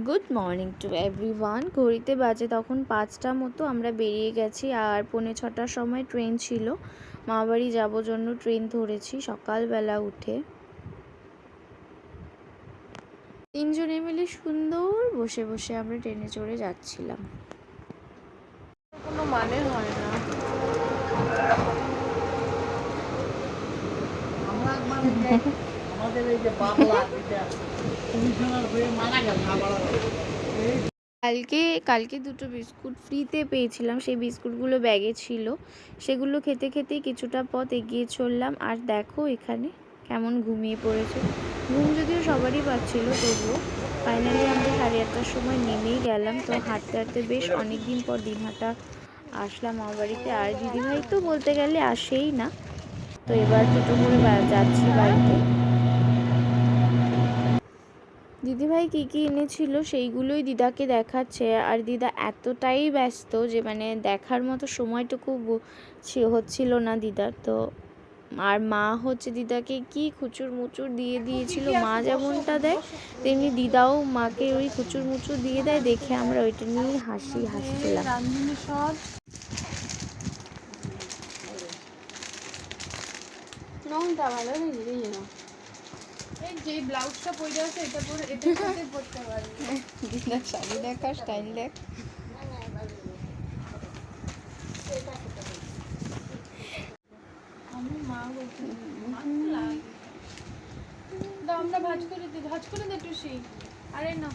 Good morning to everyone. ঘড়িতে বাজে তখন 5টা মতো। আমরা বেরিয়ে গেছি আর 6:45টার সময় ট্রেন ছিল। মামাবাড়ি যাবো জন্য ট্রেন ধরেছি সকালবেলা উঠে। তিনজনে মিলে সুন্দর বসে বসে আমরা ট্রেনে চড়ে যাচ্ছিলাম। কোনো মানে হয় না। আমাদের এই যে বাংলা কমিশনার হয়ে মারা গেল আবার। কালকে দুটো বিস্কুট ফ্রিতে পেয়েছিলাম, সেই বিস্কুটগুলো ব্যাগে ছিল। সেগুলো খেতে খেতেই কিছুটা পথ এগিয়ে চললাম। আর দেখো এখানে কেমন ঘুমিয়ে পড়েছে। ঘুম যদিও সবারই পাচ্ছিল, তবুও ফাইনালি আমরা 8:30টার সময় নেমেই গেলাম। তো হাঁটতে হাঁটতে বেশ অনেক দিন পর দিনহাটা আসলাম আমার বাড়িতে। আর দিদিভাই তো বলতে গেলে আসেই না, তো এবার টোটো করে যাচ্ছি বাড়িতে। দিদিভাই কী কী এনেছিল সেইগুলোই দিদাকে দেখাচ্ছে। আর দিদা এতটাই ব্যস্ত যে মানে দেখার মতো সময়টুকু হচ্ছিল না দিদার। তো আর মা হচ্ছে দিদাকে কি খুচুর মুচুর দিয়ে দিয়েছিল। মা যেমনটা দেয় তেমনি দিদাও মাকে ওই খুচুর মুচুর দিয়ে দেয়। দেখে আমরা ওইটা নিয়েই হাসছিলাম। রংটা ভালো লেগে না। এই যে ব্লাউজটা পরে আছে এটা পরে এটা সাথে পরতে পারবি। দিদার শাড়ি দেখা স্টাইল দেখ। আমি মা বলছি দাও আমরা ভাজ করে দে টুসি। আরে না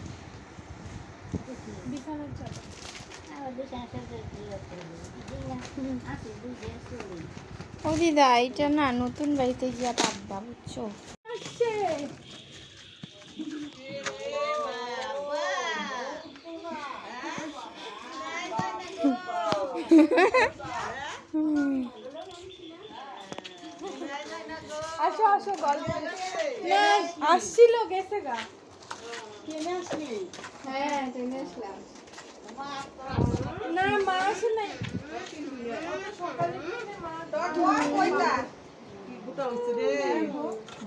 বিছানার চাদর ও দিদা, এটা না নতুন বাড়িতে গিয়া পাববা, বুঝছো? আসো আসো গল্প না আসছিল গেছে গা ট্রেনে আসলি। হ্যাঁ ট্রেনে আসলাম। না মা আসে নাই সকালে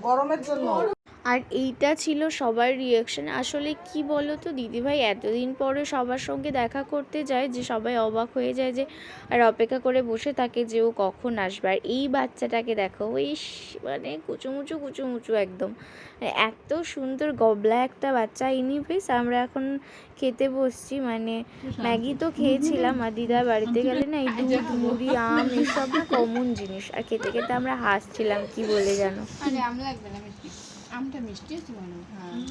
গরমের জন্য। আর এইটা ছিল সবার রিয়াকশন। আসলে কি বলো তো, দিদিভাই এতদিন পরে সবার সঙ্গে দেখা করতে যায় যে সবাই অবাক হয়ে যায় যে, আর অপেক্ষা করে বসে থাকে যে ও কখন আসবে। আর এই বাচ্চাটাকে দেখো, ওই মানে কুচুমুচু একদম এত সুন্দর গবলা একটা বাচ্চা। এনিওয়েজ আমরা এখন খেতে বসছি। মানে ম্যাগি তো খেয়েছিলাম, আর দিদার বাড়িতে গেলে না এই দুধ মুড়ি আম এসব না কমন জিনিস। আর খেতে খেতে আমরা হাসছিলাম কি বলে জানো। আম লাগবে না মিষ্টি, আমটা মিষ্টি আছে মনে হয়।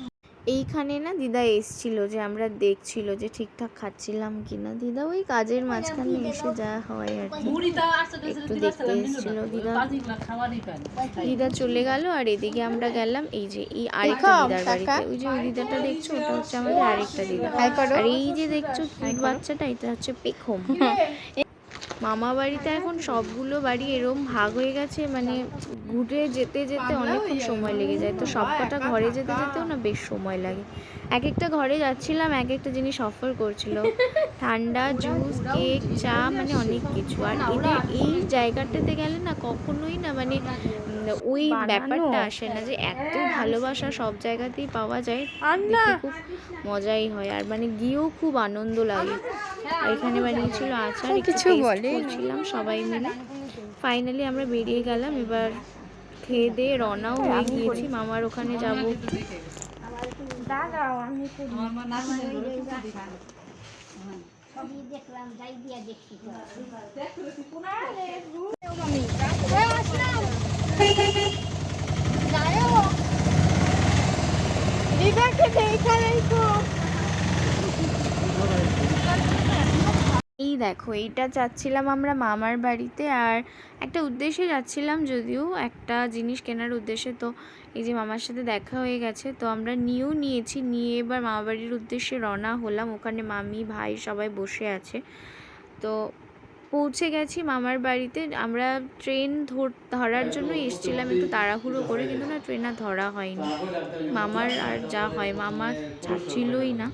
এইখানে না দিদা এসছিল, যে আমরা দেখছিল যে ঠিকঠাক খাচ্ছিলাম কিনা। দিদা ওই কাজের মাঝখানে এসে যা হয় আর কি, একটু দেখতে এসছিল। দিদা চলে গেল আর এদিকে আমরা গেলাম এই যে এই আরেকটা দিদার বাড়িতে। ওই যে ওই দিদাটা দেখছো, ওটা হচ্ছে আমাদের আরেকটা দিদা। আর এই যে দেখছো কিউট বাচ্চাটা, এটা হচ্ছে পেখম। মামা বাড়িতে এখন সবগুলো বাড়ি এরম ভাগ হয়ে গেছে, মানে ঘুরে যেতে যেতে অনেকক্ষণ সময় লেগে যায়। তো সবকটা ঘরে যেতে যেতেও না বেশ সময় লাগে। এক একটা ঘরে যাচ্ছিলাম, এক একটা জিনিস অফার করছিল, ঠান্ডা, জুস, কেক, চা, মানে অনেক কিছু। আর এদের এই জায়গাটাতে গেলে না কখনোই না মানে ওই ব্যাপারটা আসে না যে এত ভালোবাসা সব জায়গাতেই পাওয়া যায়। দেখে খুব মজাই হয়, আর মানে গিয়েও খুব আনন্দ লাগে। এখানে বানিয়েছিল আচার, কিছু বলছিলাম সবাই মিলে। ফাইনালি আমরা বেরিয়ে গেলাম। এবার খেয়ে দিয়ে রওনাও হয়ে গিয়েছি, মামার ওখানে যাব। এই দেখো, এইটা যাচ্ছিলাম আমরা মামার বাড়িতে, আর একটা উদ্দেশ্যে যাচ্ছিলাম, যদিও একটা জিনিস কেনার উদ্দেশ্যে। তো এই যে মামার সাথে দেখা হয়ে গেছে, তো আমরা নিয়েছি, নিয়ে এবার মামার বাড়ির উদ্দেশ্যে রওনা হলাম। ওখানে মামি ভাই সবাই বসে আছে। তো পৌঁছে গেছি মামার বাড়িতে। আমরা ট্রেন ধরার জন্য এসেছিলাম একটু তাড়াহুড়ো করে, কিন্তু না ট্রেন আর ধরা হয়নি। মামার আর যা হয়, মামা ছাড়ছিলই না।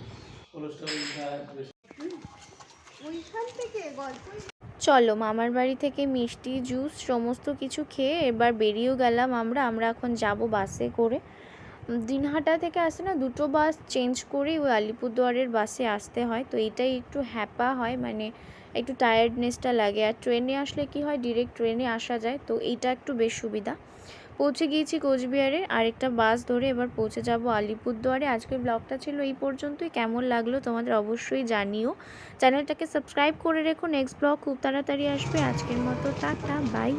চলো, মামার বাড়ি থেকে মিষ্টি, জুস সমস্ত কিছু খেয়ে এবার বেরিয়েও গেলাম আমরা এখন যাব বাসে করে। দিনহাটা থেকে আসে না, দুটো বাস চেঞ্জ করে ওই আলিপুরদুয়ারের বাসে আসতে হয়। তো এটাই একটু হ্যাপা হয়, মানে একটু টায়ার্ডনেসটা লাগে। আর ট্রেনে আসলে কি হয়, ডিরেক্ট ট্রেনে আসা যায়, তো এইটা একটু বেশ সুবিধা। পৌঁছে গিয়েছি কোচবিহারে, আরেকটা বাস ধরে এবার পৌঁছে যাব আলিপুরদুয়ারে। আজকের ব্লগটা ছিল এই পর্যন্তই। কেমন লাগলো তোমাদের অবশ্যই জানিও। চ্যানেলটাকে সাবস্ক্রাইব করে রেখো, নেক্সট ব্লগ খুব তাড়াতাড়ি আসবে। আজকের মতো টাটা, বাই।